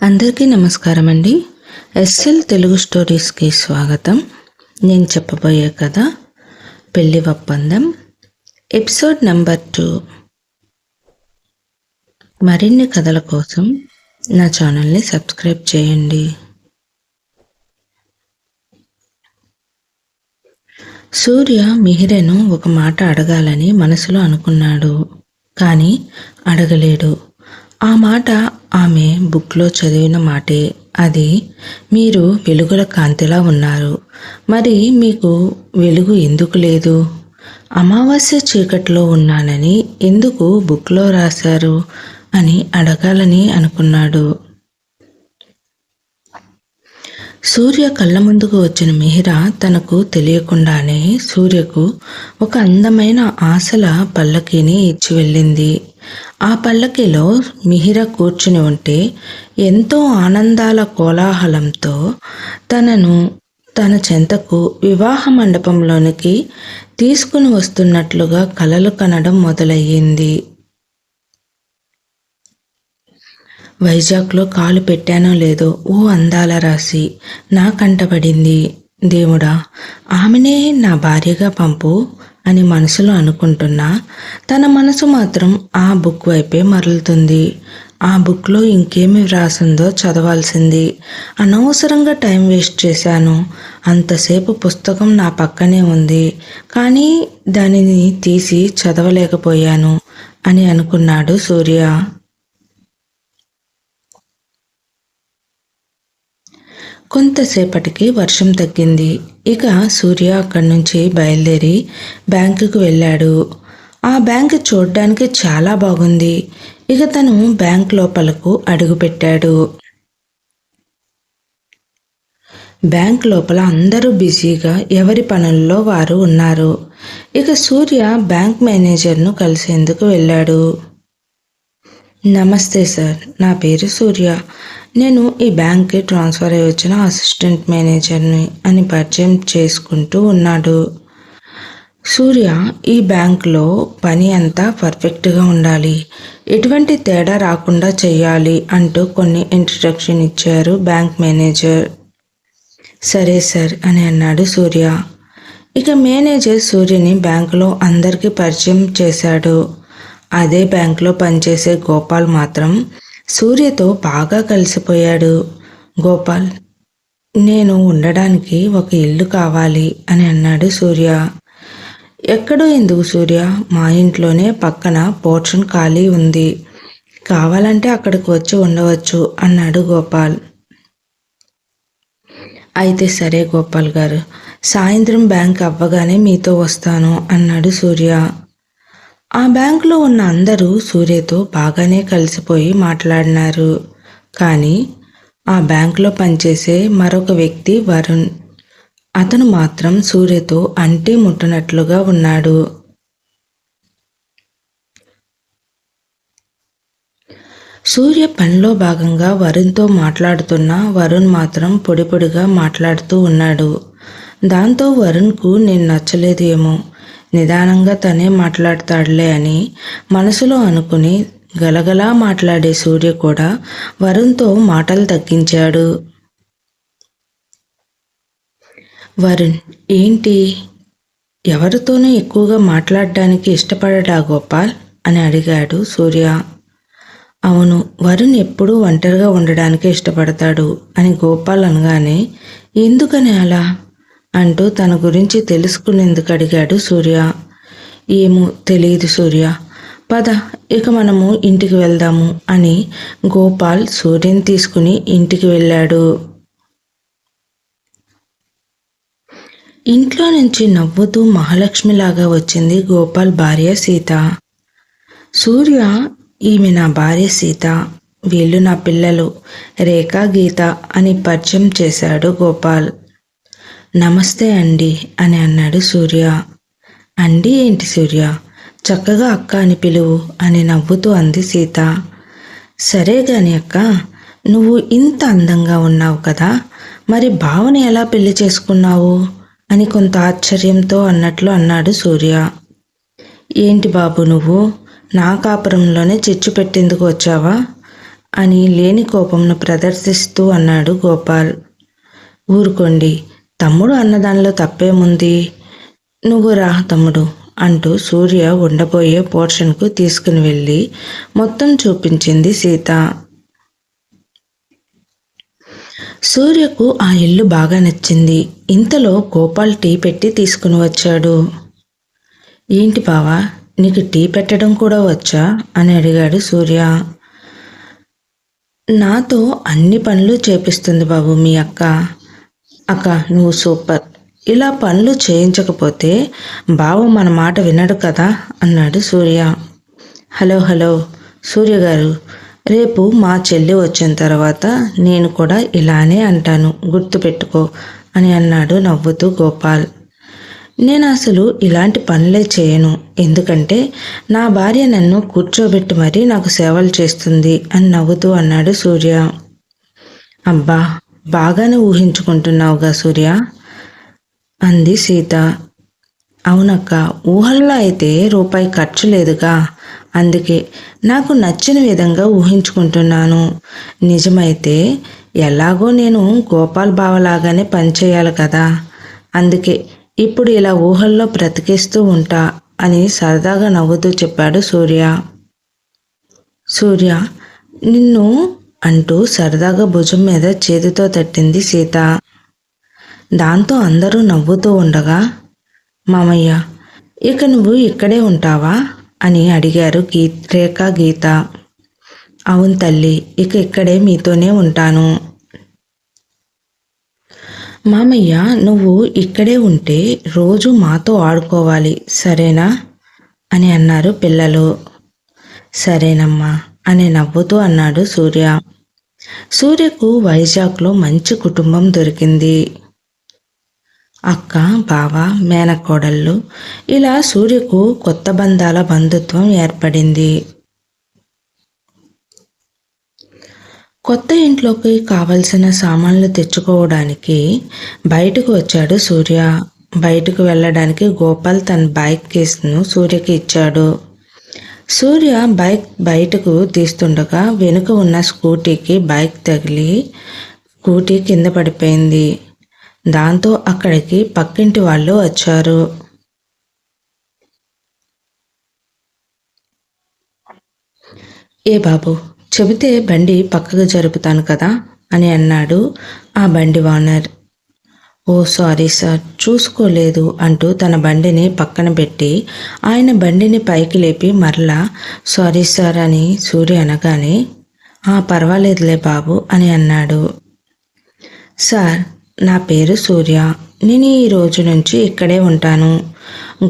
అందరికీ నమస్కారం అండి. ఎస్ఎల్ తెలుగు స్టోరీస్కి స్వాగతం. నేను చెప్పబోయే కథ పెళ్లి ఒప్పందం, ఎపిసోడ్ నెంబర్ 2. మరిన్ని కథల కోసం నా ఛానల్ని సబ్స్క్రైబ్ చేయండి. సూర్య మిహిరను ఒక మాట అడగాలని మనసులో అనుకున్నాడు, కానీ అడగలేడు. ఆ మాట ఆమె బుక్లో చదివిన మాటే. అది, మీరు వెలుగుల కాంతిలా ఉన్నారు, మరి మీకు వెలుగు ఎందుకు లేదు? అమావాస్య చీకట్లో ఉన్నానని ఎందుకు బుక్లో రాశారు అని అడగాలని అనుకున్నాడు. సూర్య కళ్ళ ముందుకు వచ్చిన మిహిర తనకు తెలియకుండానే సూర్యకు ఒక అందమైన ఆశల పల్లకీని ఇచ్చి వెళ్ళింది. ఆ పల్లకీలో మిహిర కూర్చుని ఉంటే ఎంతో ఆనందాల కోలాహలంతో తన చెంతకు వివాహ మండపంలోనికి తీసుకుని వస్తున్నట్లుగా కలలు కనడం మొదలయ్యింది. వైజాగ్లో కాలు పెట్టానో లేదో ఓ అందాల రాశి నా కంటపడింది. దేవుడా, ఆమెనే నా భార్యగా పంపు అని మనసులో అనుకుంటున్నా తన మనసు మాత్రం ఆ బుక్ వైపే మరలుతుంది. ఆ బుక్లో ఇంకేమి వ్రాసిందో చదవాల్సింది. అనవసరంగా టైం వేస్ట్ చేశాను. అంతసేపు పుస్తకం నా పక్కనే ఉంది, కానీ దానిని తీసి చదవలేకపోయాను అని అనుకున్నాడు సూర్య. కొంతసేపటికి వర్షం తగ్గింది. ఇక సూర్య అక్కడి నుంచి బయలుదేరి బ్యాంకుకు వెళ్ళాడు. ఆ బ్యాంకు చూడ్డానికి చాలా బాగుంది. ఇక తను బ్యాంక్ లోపలకు అడుగుపెట్టాడు. బ్యాంక్ లోపల అందరూ బిజీగా ఎవరి పనుల్లో వారు ఉన్నారు. ఇక సూర్య బ్యాంక్ మేనేజర్ను కలిసేందుకు వెళ్ళాడు. నమస్తే సార్, నా పేరు సూర్య. నేను ఈ బ్యాంక్కి ట్రాన్స్ఫర్ అయ్యి వచ్చిన అసిస్టెంట్ మేనేజర్ని అని పరిచయం చేసుకుంటూ ఉన్నాడు. సూర్య, ఈ బ్యాంక్లో పని అంతా పర్ఫెక్ట్గా ఉండాలి, ఎటువంటి తేడా రాకుండా చెయ్యాలి అంటూ కొన్ని ఇంట్రడక్షన్ ఇచ్చారు బ్యాంక్ మేనేజర్. సరే సార్ అని అన్నాడు సూర్య. ఇక మేనేజర్ సూర్యని బ్యాంకులో అందరికీ పరిచయం చేశాడు. అదే బ్యాంకులో పనిచేసే గోపాల్ మాత్రం సూర్యతో బాగా కలిసిపోయాడు. గోపాల్, నేను ఉండడానికి ఒక ఇల్లు కావాలి అని అన్నాడు సూర్య. ఎక్కడో ఎందుకు సూర్య, మా ఇంట్లోనే పక్కన పోర్షన్ ఖాళీ ఉంది, కావాలంటే అక్కడికి వచ్చి ఉండవచ్చు అన్నాడు గోపాల్. అయితే సరే గోపాల్ గారు, సాయంత్రం బ్యాంక్ అవ్వగానే మీతో వస్తాను అన్నాడు సూర్య. ఆ బ్యాంకులో ఉన్న అందరూ సూర్యతో బాగానే కలిసిపోయి మాట్లాడినారు. కానీ ఆ బ్యాంకులో పనిచేసే మరొక వ్యక్తి వరుణ్. అతను మాత్రం సూర్యతో అంటి ముట్టనట్లుగా ఉన్నాడు. సూర్య పనిలో భాగంగా వరుణ్తో మాట్లాడుతున్నా వరుణ్ మాత్రం పొడి పొడిగా మాట్లాడుతూ ఉన్నాడు. దాంతో వరుణ్కు నేను నచ్చలేదు ఏమో, నిదానంగా తనే మాట్లాడతాడులే అని మనసులో అనుకుని గలగలా మాట్లాడే సూర్య కూడా వరుణ్తో మాటలు తగ్గించాడు. వరుణ్, ఏంటి, ఎవరితోనూ ఎక్కువగా మాట్లాడడానికి ఇష్టపడడా గోపాల్ అని అడిగాడు సూర్య. అవును, వరుణ్ ఎప్పుడూ ఒంటరిగా ఉండడానికి ఇష్టపడతాడు అని గోపాల్ అనగానే ఎందుకని అలా అంటూ తన గురించి తెలుసుకునేందుకు అడిగాడు సూర్య. ఏమో తెలియదు సూర్య, పద ఇక మనము ఇంటికి వెళ్దాము అని గోపాల్ సూర్యని తీసుకుని ఇంటికి వెళ్ళాడు. ఇంట్లో నుంచి నవ్వుతూ మహాలక్ష్మిలాగా వచ్చింది గోపాల్ భార్య సీత. సూర్య, ఈమె నా భార్య సీత, వీళ్ళు నా పిల్లలు రేఖ, గీత అని పరిచయం చేశాడు గోపాల్. నమస్తే అండి అని అన్నాడు సూర్య. అండి ఏంటి సూర్య, చక్కగా అక్క అని పిలువు అని నవ్వుతూ అంది సీత. సరే గాని అక్క, నువ్వు ఇంత అందంగా ఉన్నావు కదా, మరి బావని ఎలా పెళ్లి చేసుకున్నావు అని కొంత ఆశ్చర్యంతో అన్నట్లు అన్నాడు సూర్య. ఏంటి బాబు, నువ్వు నా కాపురంలోనే చిచ్చు పెట్టేందుకు వచ్చావా అని లేని కోపంను ప్రదర్శిస్తూ అన్నాడు గోపాల్. ఊరుకోండి, తమ్ముడు అన్నదానిలో తప్పేముంది? నువ్వు రా తమ్ముడు అంటూ సూర్య ఉండబోయే పోర్షన్కు తీసుకుని వెళ్ళి మొత్తం చూపించింది సీత. సూర్యకు ఆ ఇల్లు బాగా నచ్చింది. ఇంతలో గోపాల్ టీ పెట్టి తీసుకుని వచ్చాడు. ఏంటి బావా, నీకు టీ పెట్టడం కూడా వచ్చా అని అడిగాడు సూర్య. నాతో అన్ని పనులు చేపిస్తుంది బాబు మీ అక్క. అక్క నువ్వు సూపర్. ఇలా పనులు చేయించకపోతే బావ మన మాట వినడు కదా అన్నాడు సూర్య. హలో హలో సూర్య గారు, రేపు మా చెల్లి వచ్చిన తర్వాత నేను కూడా ఇలానే అంటాను, గుర్తుపెట్టుకో అని అన్నాడు నవ్వుతూ గోపాల్. నేను అసలు ఇలాంటి పనులే చేయను, ఎందుకంటే నా భార్య నన్ను కూర్చోబెట్టి మరీ నాకు సేవలు చేస్తుంది అని నవ్వుతూ అన్నాడు సూర్య. అబ్బా, బాగానే ఊహించుకుంటున్నావుగా సూర్య అంది సీత. అవునక్క, ఊహల్లో అయితే రూపాయి ఖర్చు లేదుగా, అందుకే నాకు నచ్చిన విధంగా ఊహించుకుంటున్నాను. నిజమైతే ఎలాగో నేను గోపాల్ బావలాగానే పనిచేయాలి కదా, అందుకే ఇప్పుడు ఇలా ఊహల్లో బ్రతికిస్తూ ఉంటా అని సరదాగా నవ్వుతూ చెప్పాడు సూర్య. సూర్య నిన్ను అంటూ సరదాగా భుజం మీద చేతితో తట్టింది సీత. దాంతో అందరూ నవ్వుతూ ఉండగా, మామయ్య ఇక నువ్వు ఇక్కడే ఉంటావా అని అడిగారు రేఖ గీత. అవును తల్లి, ఇక ఇక్కడే మీతోనే ఉంటాను. మామయ్య నువ్వు ఇక్కడే ఉంటే రోజు మాతో ఆడుకోవాలి, సరేనా అని అన్నారు పిల్లలు. సరేనమ్మా అని నవ్వుతూ అన్నాడు సూర్య. సూర్యకు వైజాగ్లో మంచి కుటుంబం దొరికింది. అక్క, బావ, మేనకోడళ్ళు, ఇలా సూర్యకు కొత్త బంధాల బంధుత్వం ఏర్పడింది. కొత్త ఇంట్లోకి కావలసిన సామాన్లు తెచ్చుకోవడానికి బయటకు వచ్చాడు సూర్య. బయటకు వెళ్ళడానికి గోపాల్ తన బైక్ కేసును సూర్యకి ఇచ్చాడు. సూర్య బైక్ బయటకు తీస్తుండగా వెనుక ఉన్న స్కూటీకి బైక్ తగిలి స్కూటీ కింద పడిపోయింది. దాంతో అక్కడికి పక్కింటి వాళ్ళు వచ్చారు. ఏ బాబు, చెబితే బండి పక్కకు జరుపుతాను కదా అని అన్నాడు ఆ బండి ఓనర్. ఓ సారీ సార్, చూసుకోలేదు అంటూ తన బండిని పక్కన పెట్టి ఆయన బండిని పైకి లేపి మరలా సారీ సార్ అని సూర్య అనగానే, పర్వాలేదులే బాబు అని అన్నాడు. సార్, నా పేరు సూర్య, నేను ఈ రోజు నుంచి ఇక్కడే ఉంటాను.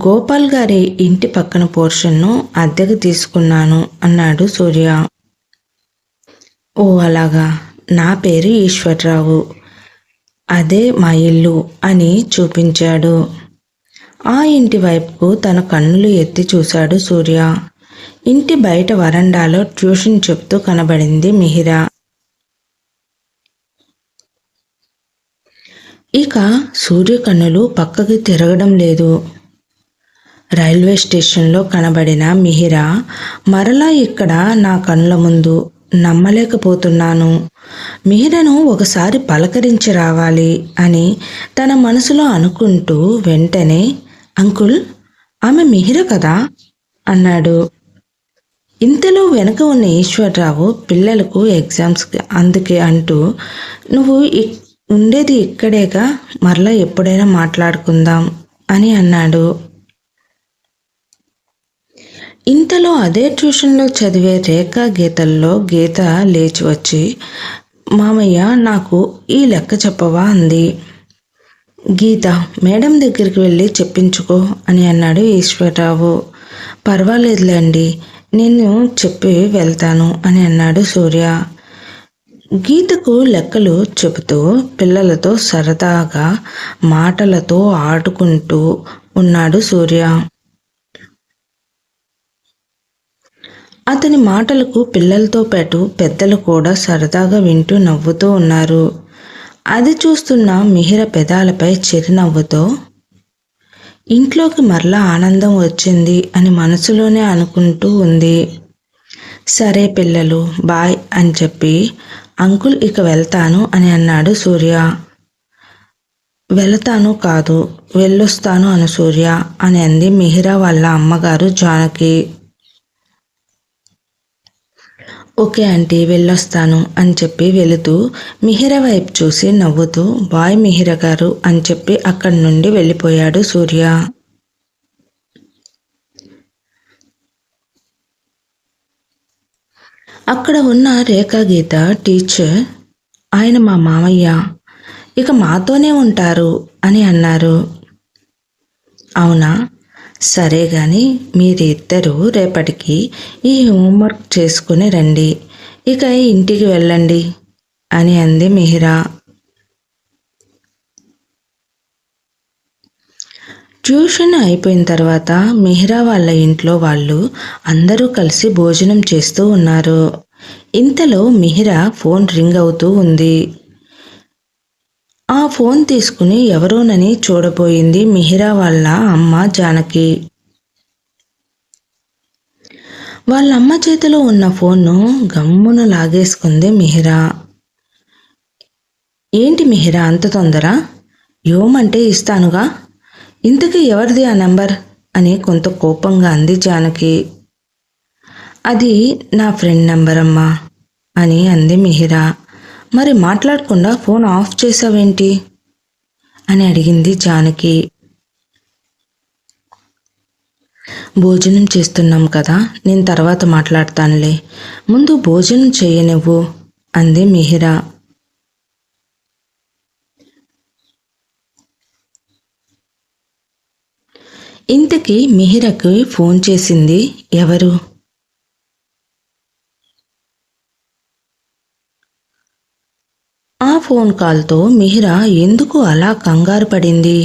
గోపాల్ గారి ఇంటి పక్కన పోర్షన్ను అద్దెకు తీసుకున్నాను అన్నాడు సూర్య. ఓ అలాగా, నా పేరు ఈశ్వరరావు, అదే మా ఇల్లు అని చూపించాడు. ఆ ఇంటి వైపుకు తన కన్నులు ఎత్తి చూశాడు సూర్య. ఇంటి బయట వరండాలో ట్యూషన్ చెప్తూ కనబడింది మిహిరా. ఇక సూర్య కన్నులు పక్కకి తిరగడం లేదు. రైల్వే స్టేషన్లో కనబడిన మిహిరా మరలా ఇక్కడ నా కన్నుల ముందు, నమ్మలేకపోతున్నాను. మిహిరను ఒకసారి పలకరించి రావాలి అని తన మనసులో అనుకుంటూ వెంటనే, అంకుల్, ఆమె మిహిర కదా అన్నాడు. ఇంతలో వెనక ఉన్న ఈశ్వరరావు పిల్లలకు ఎగ్జామ్స్ అందుకే అంటూ, నువ్వు ఉండేది ఇక్కడేగా, మరలా ఎప్పుడైనా మాట్లాడుకుందాం అని అన్నాడు. ఇంతలో అదే ట్యూషన్లో చదివే రేఖ గీతల్లో గీత లేచి వచ్చి, మామయ్య నాకు ఈ లెక్క చెప్పవా అంది. గీత, మేడం దగ్గరికి వెళ్ళి చెప్పించుకో అని అన్నాడు ఈశ్వరరావు. పర్వాలేదులేండి, నేను చెప్పి వెళ్తాను అని అన్నాడు సూర్య. గీతకు లెక్కలు చెబుతూ పిల్లలతో సరదాగా మాటలతో ఆడుకుంటూ ఉన్నాడు సూర్య. అతని మాటలకు పిల్లలతో పాటు పెద్దలు కూడా సరదాగా వింటూ నవ్వుతూ ఉన్నారు. అది చూస్తున్న మిహిర పెదాలపై చిరునవ్వుతో, ఇంట్లోకి మరలా ఆనందం వచ్చింది అని మనసులోనే అనుకుంటూ ఉంది. సరే పిల్లలు బాయ్ అని చెప్పి అంకుల్ ఇక వెళ్తాను అని అన్నాడు సూర్య. వెళతాను కాదు వెళ్ళొస్తాను అను సూర్య అని అంది మిహిరా వాళ్ళ అమ్మగారు జానకి. ఓకే ఆంటీ వెళ్ళొస్తాను అని చెప్పి వెళుతూ మిహిర వైపు చూసి నవ్వుతూ బాయ్ మిహిర గారు అని చెప్పి అక్కడి నుండి వెళ్ళిపోయాడు సూర్య. అక్కడ ఉన్న రేఖా గీత టీచర్ ఆయన మా మామయ్య ఇక మాతోనే ఉంటారు అని అన్నారు. అవునా సరే గాని మీరిద్దరూ రేపటికి ఈ హోంవర్క్ చేసుకుని రండి, ఇక ఇంటికి వెళ్ళండి అని అంది మిహిరా. ట్యూషన్ అయిపోయిన తర్వాత మిహిరా వాళ్ళ ఇంట్లో వాళ్ళు అందరూ కలిసి భోజనం చేస్తూ ఉన్నారు. ఇంతలో మిహిరా ఫోన్ రింగ్ అవుతూ ఉంది. ఆ ఫోన్ తీసుకుని ఎవరోనని చూడబోయింది మిహిరా వాళ్ళ అమ్మ జానకి. వాళ్ళ అమ్మ చేతిలో ఉన్న ఫోన్ను గమ్మున లాగేసుకుంది మిహిరా. ఏంటి మిహిరా అంత తొందర? యోమంటే ఇస్తానుగా, ఇంతకీ ఎవరిది ఆ నెంబర్ అని కొంత కోపంగా అంది జానకి. అది నా ఫ్రెండ్ నెంబర్ అమ్మా అని అంది మిహిరా. మరి మాట్లాడకుండా ఫోన్ ఆఫ్ చేసావేంటి అని అడిగింది జానకి. భోజనం చేస్తున్నాం కదా, నేను తర్వాత మాట్లాడతానులే, ముందు భోజనం చేయనివ్వు అంది మిహిరా. ఇంతకీ మిహిరకు ఫోన్ చేసింది ఎవరు? ఆ ఫోన్ కాల్తో మిహిరా ఎందుకు అలా కంగారు పడింది?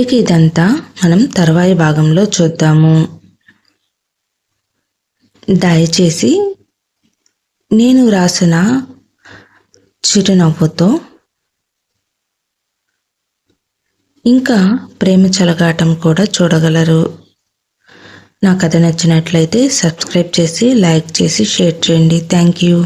ఇక ఇదంతా మనం తర్వాయి భాగంలో చూద్దాము. దయచేసి నేను రాసిన చిరునవ్వుతో ఇంకా ప్రేమ చెలగాటం కూడా చూడగలరు. నా కథ నచ్చినట్లయితే సబ్స్క్రైబ్ చేసి లైక్ చేసి షేర్ చేయండి. Thank you.